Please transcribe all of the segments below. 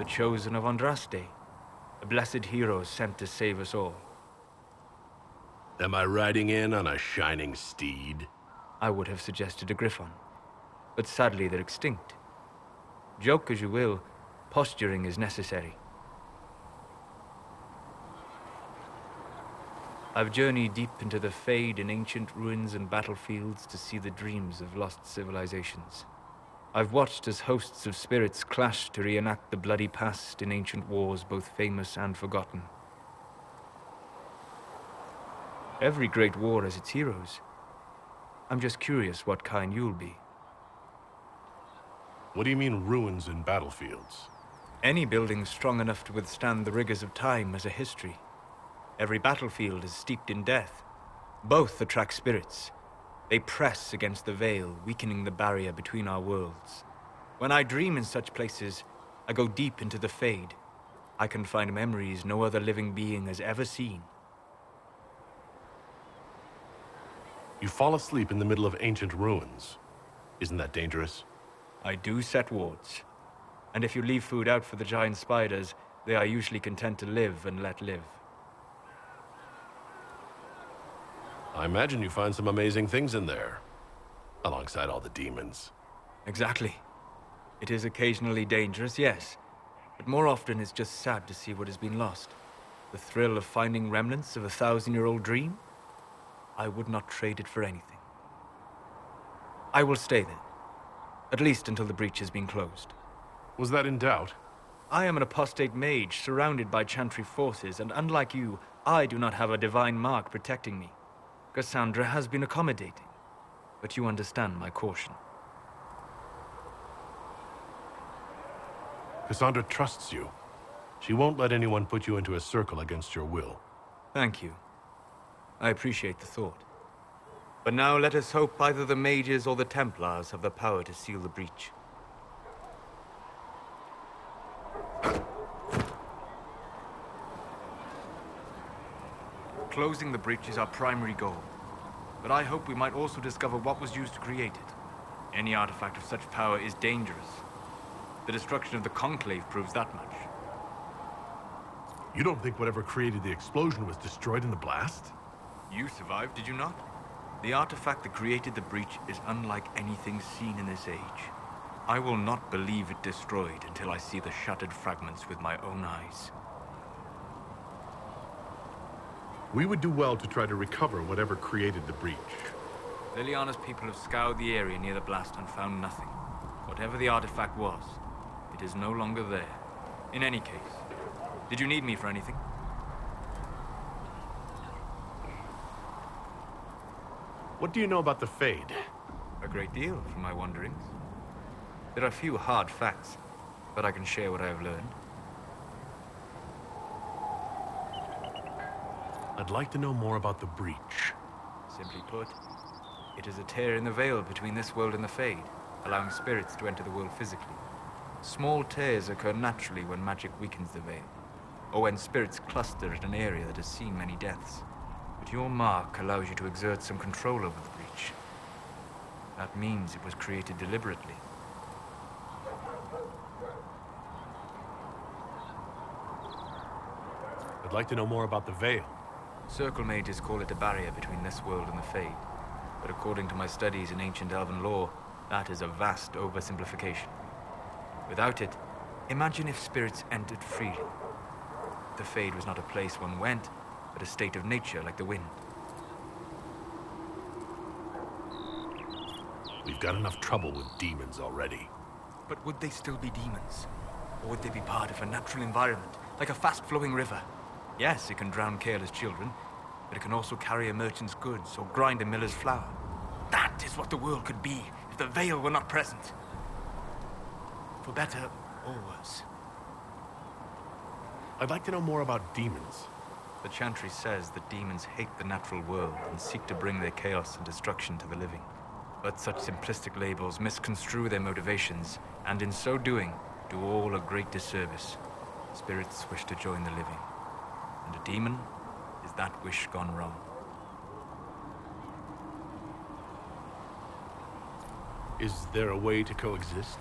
the chosen of Andraste, a blessed hero sent to save us all. Am I riding in on a shining steed? I would have suggested a griffon, but sadly they're extinct. Joke as you will, posturing is necessary. I've journeyed deep into the Fade in ancient ruins and battlefields to see the dreams of lost civilizations. I've watched as hosts of spirits clash to reenact the bloody past in ancient wars both famous and forgotten. Every great war has its heroes. I'm just curious what kind you'll be. What do you mean ruins and battlefields? Any building strong enough to withstand the rigors of time has a history. Every battlefield is steeped in death. Both attract spirits. They press against the veil, weakening the barrier between our worlds. When I dream in such places, I go deep into the Fade. I can find memories no other living being has ever seen. You fall asleep in the middle of ancient ruins. Isn't that dangerous? I do set wards. And if you leave food out for the giant spiders, they are usually content to live and let live. I imagine you find some amazing things in there, alongside all the demons. Exactly. It is occasionally dangerous, yes, but more often it's just sad to see what has been lost. The thrill of finding remnants of a 1,000-year-old dream? I would not trade it for anything. I will stay there, at least until the breach has been closed. Was that in doubt? I am an apostate mage surrounded by Chantry forces, and unlike you, I do not have a divine mark protecting me. Cassandra has been accommodating, but you understand my caution. Cassandra trusts you. She won't let anyone put you into a circle against your will. Thank you. I appreciate the thought. But now let us hope either the mages or the Templars have the power to seal the breach. Closing the breach is our primary goal, but I hope we might also discover what was used to create it. Any artifact of such power is dangerous. The destruction of the Conclave proves that much. You don't think whatever created the explosion was destroyed in the blast? You survived, did you not? The artifact that created the breach is unlike anything seen in this age. I will not believe it destroyed until I see the shattered fragments with my own eyes. We would do well to try to recover whatever created the breach. Liliana's people have scoured the area near the blast and found nothing. Whatever the artifact was, it is no longer there. In any case, did you need me for anything? What do you know about the Fade? A great deal, from my wanderings. There are few hard facts, but I can share what I have learned. I'd like to know more about the breach. Simply put, it is a tear in the veil between this world and the Fade, allowing spirits to enter the world physically. Small tears occur naturally when magic weakens the veil, or when spirits cluster at an area that has seen many deaths. But your mark allows you to exert some control over the breach. That means it was created deliberately. I'd like to know more about the veil. Circle mages call it a barrier between this world and the Fade. But according to my studies in ancient elven lore, that is a vast oversimplification. Without it, imagine if spirits entered freely. The Fade was not a place one went, but a state of nature like the wind. We've got enough trouble with demons already. But would they still be demons? Or would they be part of a natural environment, like a fast-flowing river? Yes, it can drown careless children, but it can also carry a merchant's goods or grind a miller's flour. That is what the world could be if the veil were not present. For better or worse. I'd like to know more about demons. The Chantry says that demons hate the natural world and seek to bring their chaos and destruction to the living. But such simplistic labels misconstrue their motivations, and in so doing, do all a great disservice. Spirits wish to join the living, and a demon is that wish gone wrong. Is there a way to coexist?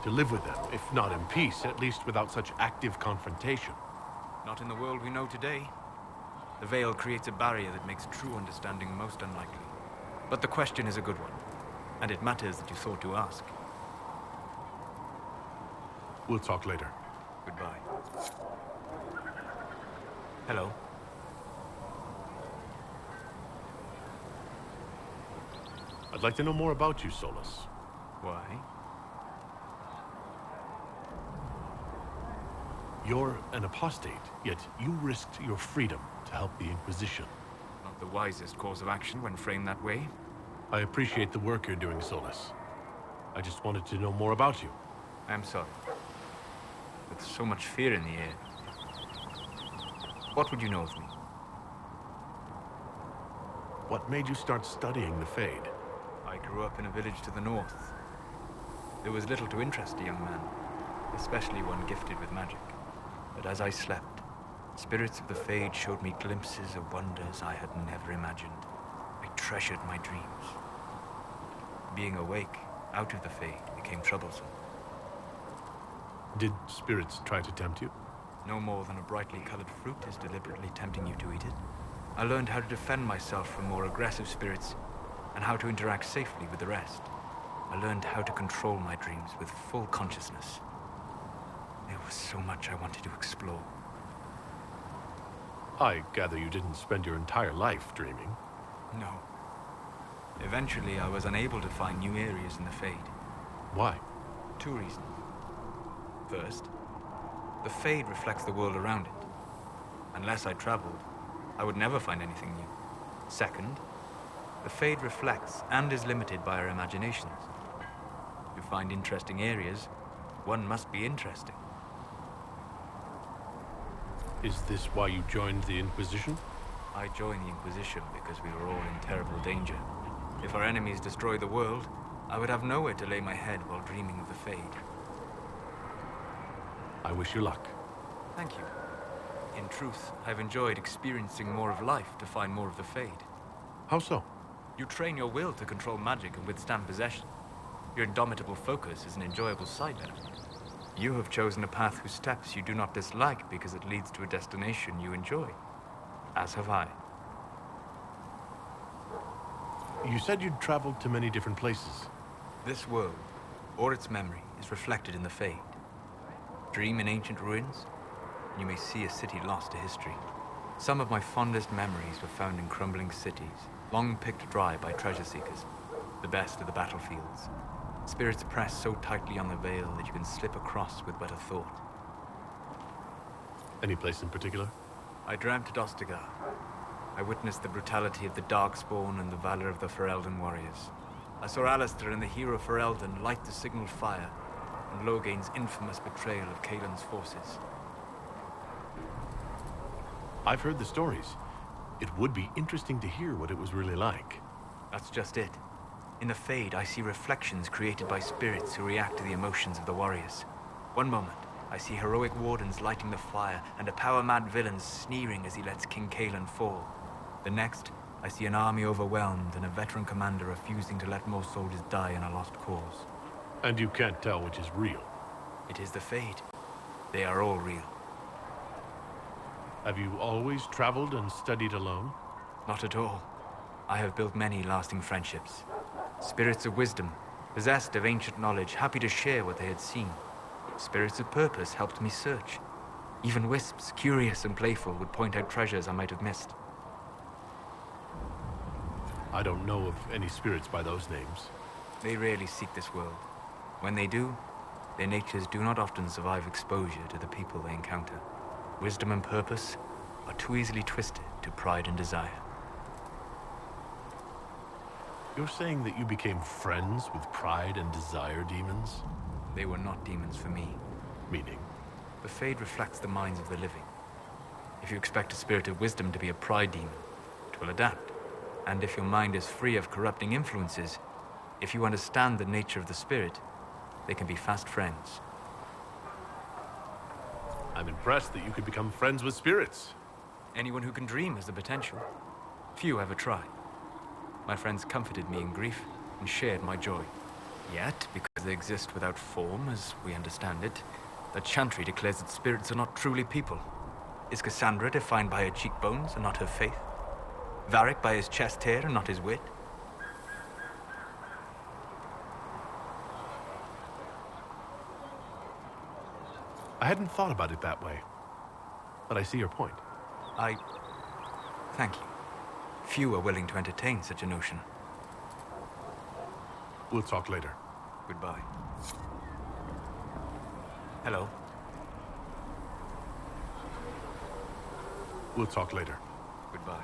to live with them, if not in peace, at least without such active confrontation. Not in the world we know today. The veil creates a barrier that makes true understanding most unlikely. But the question is a good one, and it matters that you thought to ask. We'll talk later. Goodbye. Hello. I'd like to know more about you, Solas. Why? You're an apostate, yet you risked your freedom to help the Inquisition. Not the wisest course of action when framed that way. I appreciate the work you're doing, Solas. I just wanted to know more about you. I'm sorry. With so much fear in the air. What would you know of me? What made you start studying the Fade? I grew up in a village to the north. There was little to interest a young man, especially one gifted with magic. But as I slept, spirits of the Fade showed me glimpses of wonders I had never imagined. I treasured my dreams. Being awake, out of the Fade, became troublesome. Did spirits try to tempt you? No more than a brightly colored fruit is deliberately tempting you to eat it. I learned how to defend myself from more aggressive spirits, and how to interact safely with the rest. I learned how to control my dreams with full consciousness. There was so much I wanted to explore. I gather you didn't spend your entire life dreaming. No. Eventually, I was unable to find new areas in the Fade. Why? 2 reasons. First, the Fade reflects the world around it. Unless I traveled, I would never find anything new. Second, the Fade reflects and is limited by our imaginations. To find interesting areas, one must be interesting. Is this why you joined the Inquisition? I joined the Inquisition because we were all in terrible danger. If our enemies destroyed the world, I would have nowhere to lay my head while dreaming of the Fade. I wish you luck. Thank you. In truth, I've enjoyed experiencing more of life to find more of the Fade. How so? You train your will to control magic and withstand possession. Your indomitable focus is an enjoyable side benefit. You have chosen a path whose steps you do not dislike because it leads to a destination you enjoy. As have I. You said you'd traveled to many different places. This world, or its memory, is reflected in the Fade. Dream in ancient ruins, and you may see a city lost to history. Some of my fondest memories were found in crumbling cities, long picked dry by treasure seekers, the best of the battlefields. Spirits press so tightly on the veil that you can slip across with but a thought. Any place in particular? I dreamt at Ostagar. I witnessed the brutality of the Darkspawn and the valor of the Ferelden warriors. I saw Alistair and the hero Ferelden light the signaled fire, and Logain's infamous betrayal of Kaelin's forces. I've heard the stories. It would be interesting to hear what it was really like. That's just it. In the Fade, I see reflections created by spirits who react to the emotions of the warriors. One moment, I see heroic wardens lighting the fire and a power-mad villain sneering as he lets King Kaelin fall. The next, I see an army overwhelmed and a veteran commander refusing to let more soldiers die in a lost cause. And you can't tell which is real. It is the Fade. They are all real. Have you always traveled and studied alone? Not at all. I have built many lasting friendships. Spirits of wisdom, possessed of ancient knowledge, happy to share what they had seen. Spirits of purpose helped me search. Even wisps, curious and playful, would point out treasures I might have missed. I don't know of any spirits by those names. They rarely seek this world. When they do, their natures do not often survive exposure to the people they encounter. Wisdom and purpose are too easily twisted to pride and desire. You're saying that you became friends with pride and desire demons? They were not demons for me. Meaning? The Fade reflects the minds of the living. If you expect a spirit of wisdom to be a pride demon, it will adapt. And if your mind is free of corrupting influences, if you understand the nature of the spirit, they can be fast friends. I'm impressed that you could become friends with spirits. Anyone who can dream has the potential. Few ever try. My friends comforted me in grief and shared my joy. Yet, because they exist without form, as we understand it, that Chantry declares that spirits are not truly people. Is Cassandra defined by her cheekbones and not her faith? Varric by his chest hair and not his wit? I hadn't thought about it that way, but I see your point. Thank you. Few are willing to entertain such a notion. We'll talk later. Goodbye. Hello. We'll talk later. Goodbye.